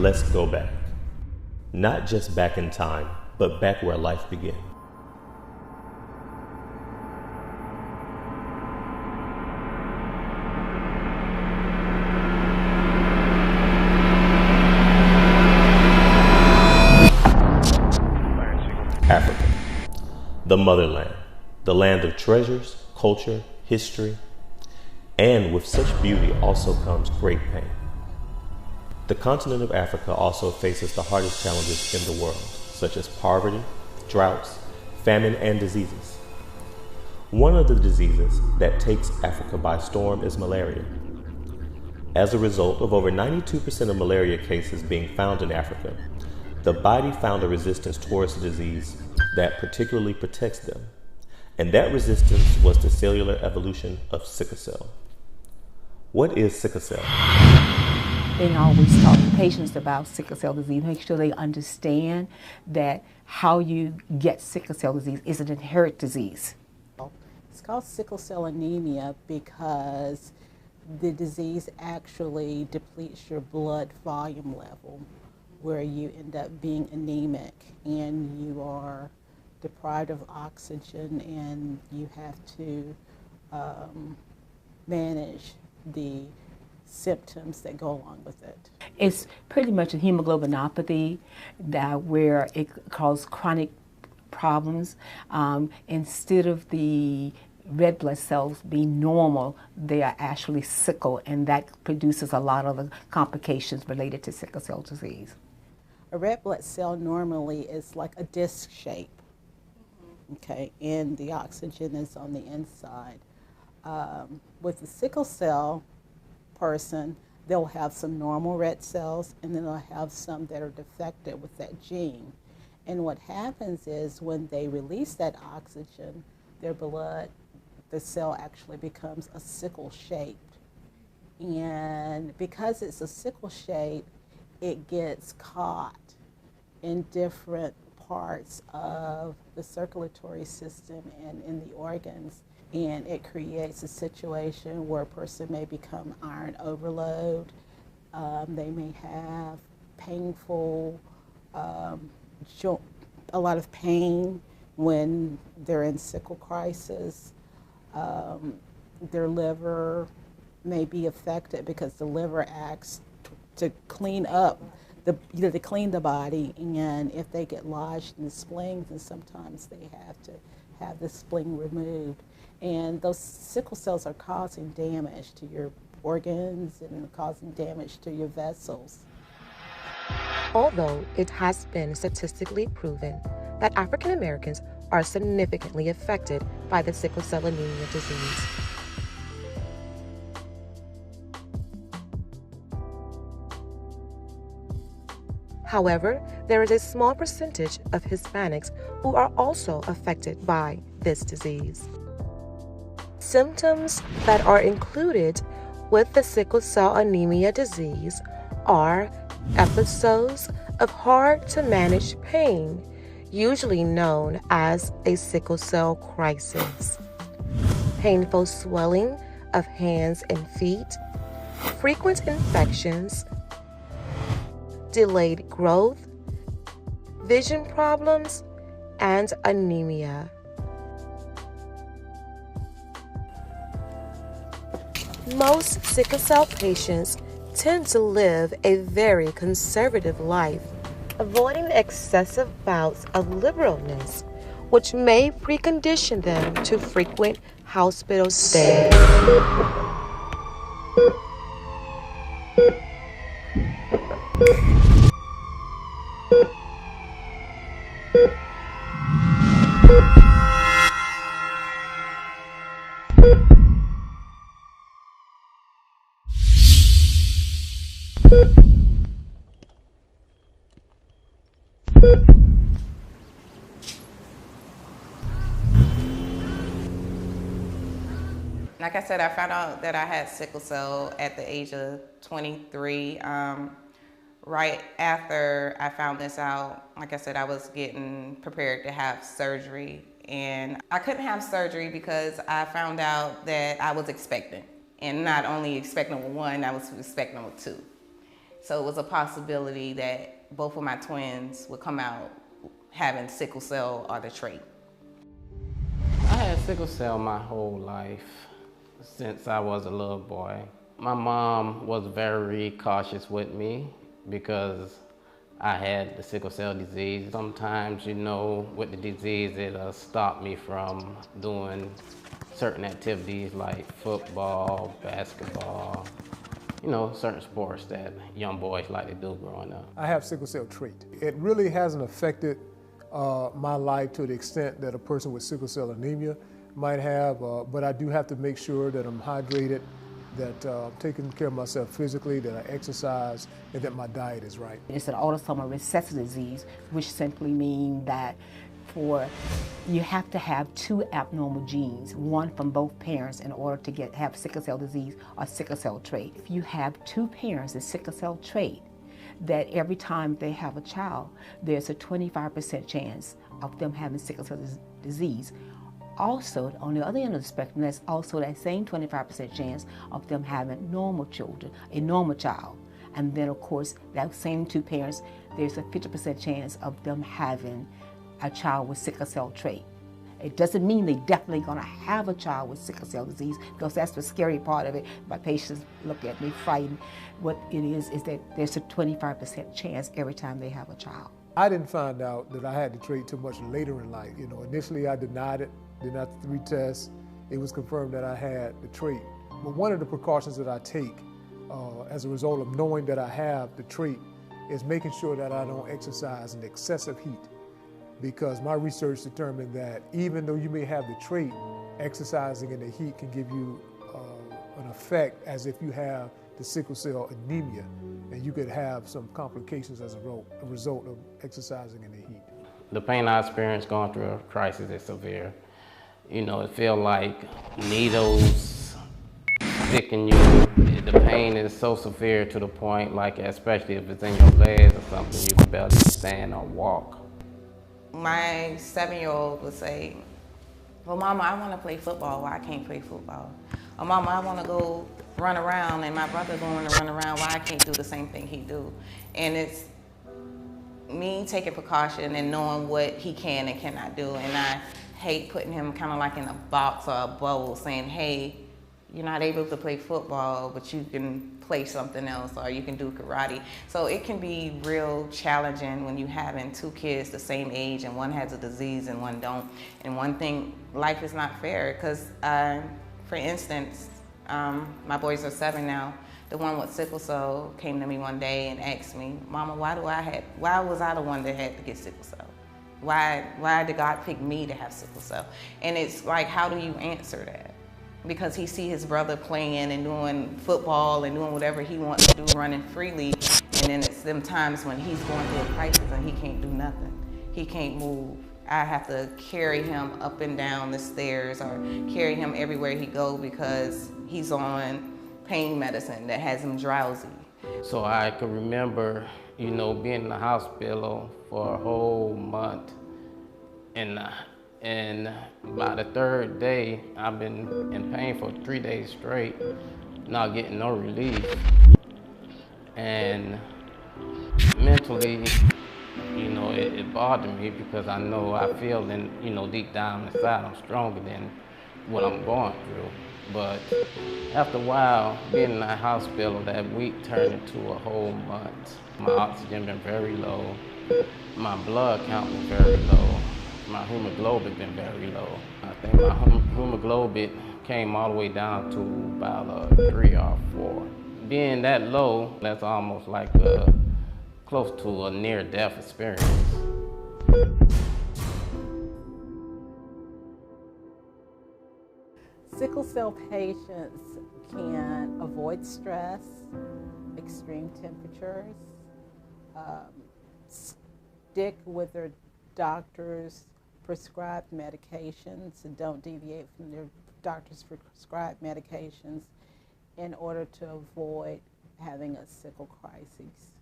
let's go back. Not just back in time, but back where life began. Africa, the motherland, the land of treasures, culture, history, and with such beauty also comes great pain. The continent of Africa also faces the hardest challenges in the world, such as poverty, droughts, famine, and diseases. One of the diseases that takes Africa by storm is malaria. As a result of over 92% of malaria cases being found in Africa, the body found a resistance towards the disease that particularly protects them, and that resistance was the cellular evolution of sickle cell. What is sickle cell? They always talk to patients about sickle cell disease, make sure they understand that how you get sickle cell disease is an inherited disease. It's called sickle cell anemia because the disease actually depletes your blood volume level, where you end up being anemic and you are deprived of oxygen and you have to manage the symptoms that go along with it. It's pretty much a hemoglobinopathy where it causes chronic problems. Instead of the red blood cells being normal, they are actually sickle, and that produces a lot of the complications related to sickle cell disease. A red blood cell normally is like a disc shape, okay, and the oxygen is on the inside. With the sickle cell person, they'll have some normal red cells, and then they'll have some that are defective with that gene. And what happens is when they release that oxygen, their blood, the cell actually becomes a sickle shaped. And because it's a sickle shape, it gets caught in different parts of the circulatory system and in the organs, and it creates a situation where a person may become iron overload. They may have painful, a lot of pain when they're in sickle crisis. Their liver may be affected because the liver acts to clean up to clean the body, and if they get lodged in the spleens, then sometimes they have to have the spleen removed. And those sickle cells are causing damage to your organs and causing damage to your vessels. Although it has been statistically proven that African Americans are significantly affected by the sickle cell anemia disease, however, there is a small percentage of Hispanics who are also affected by this disease. Symptoms that are included with the sickle cell anemia disease are episodes of hard-to-manage pain, usually known as a sickle cell crisis, painful swelling of hands and feet, frequent infections, delayed growth, vision problems, and anemia. Most sickle cell patients tend to live a very conservative life, avoiding excessive bouts of liberalness, which may precondition them to frequent hospital stays. Like I said, I found out that I had sickle cell at the age of 23. Right after I found this out, like I said, I was getting prepared to have surgery. And I couldn't have surgery because I found out that I was expectant. And not only expectant with one, I was expectant with two. So it was a possibility that both of my twins would come out having sickle cell or the trait. I had sickle cell my whole life since I was a little boy. My mom was very cautious with me because I had the sickle cell disease. Sometimes, you know, with the disease, it'll stop me from doing certain activities like football, basketball, you know, certain sports that young boys like to do growing up. I have sickle cell trait. It really hasn't affected my life to the extent that a person with sickle cell anemia might have, but I do have to make sure that I'm hydrated, that I'm taking care of myself physically, that I exercise, and that my diet is right. It's an autosomal recessive disease, which simply means that you have to have two abnormal genes, one from both parents, in order to have sickle cell disease or sickle cell trait. If you have two parents with sickle cell trait, that every time they have a child, there's a 25% chance of them having sickle cell disease. Also, on the other end of the spectrum, there's also that same 25% chance of them having normal children, a normal child. And then, of course, that same two parents, there's a 50% chance of them having a child with sickle cell trait. It doesn't mean they're definitely going to have a child with sickle cell disease, because that's the scary part of it. My patients look at me frightened. What it is that there's a 25% chance every time they have a child. I didn't find out that I had the trait too much later in life. You know, initially I denied it, did not 3 tests. It was confirmed that I had the trait. But one of the precautions that I take as a result of knowing that I have the trait is making sure that I don't exercise in excessive heat. Because my research determined that even though you may have the trait, exercising in the heat can give you an effect as if you have the sickle cell anemia, and you could have some complications as a result of exercising in the heat. The pain I experienced going through a crisis is severe. You know, it feels like needles sticking you. The pain is so severe to the point, like especially if it's in your legs or something, you can barely stand or walk. My 7-year-old would say, well, Mama, I want to play football. Why I can't play football? Or Mama, I want to go run around, and my brother going to run around. Why I can't do the same thing he do? And it's me taking precaution and knowing what he can and cannot do. And I hate putting him kind of like in a box or a bubble saying, hey, you're not able to play football, but you can play something else, or you can do karate. So it can be real challenging when you having 2 kids the same age and one has a disease and one don't. And one thing, life is not fair, because for instance, my boys are 7 now. The one with sickle cell came to me one day and asked me, Mama, why was I the one that had to get sickle cell? Why did God pick me to have sickle cell? And it's like, how do you answer that? Because he see his brother playing and doing football and doing whatever he wants to do, running freely, and then it's them times when he's going through a crisis and he can't do nothing. He can't move. I have to carry him up and down the stairs or carry him everywhere he go because he's on pain medicine that has him drowsy. So I can remember, you know, being in the hospital for a whole month, and by the 3rd day, I've been in pain for 3 days straight, not getting no relief. And mentally, you know, it bothered me because I feel deep down inside I'm stronger than what I'm going through. But after a while, being in that hospital, that week turned into a whole month. My oxygen been very low. My blood count been very low. My hemoglobin been very low. I think my hemoglobin came all the way down to about 3 or 4. Being that low, that's almost like close to a near-death experience. Sickle cell patients can avoid stress, extreme temperatures, stick with their doctor's prescribed medications and don't deviate from their doctor's prescribed medications in order to avoid having a sickle crisis.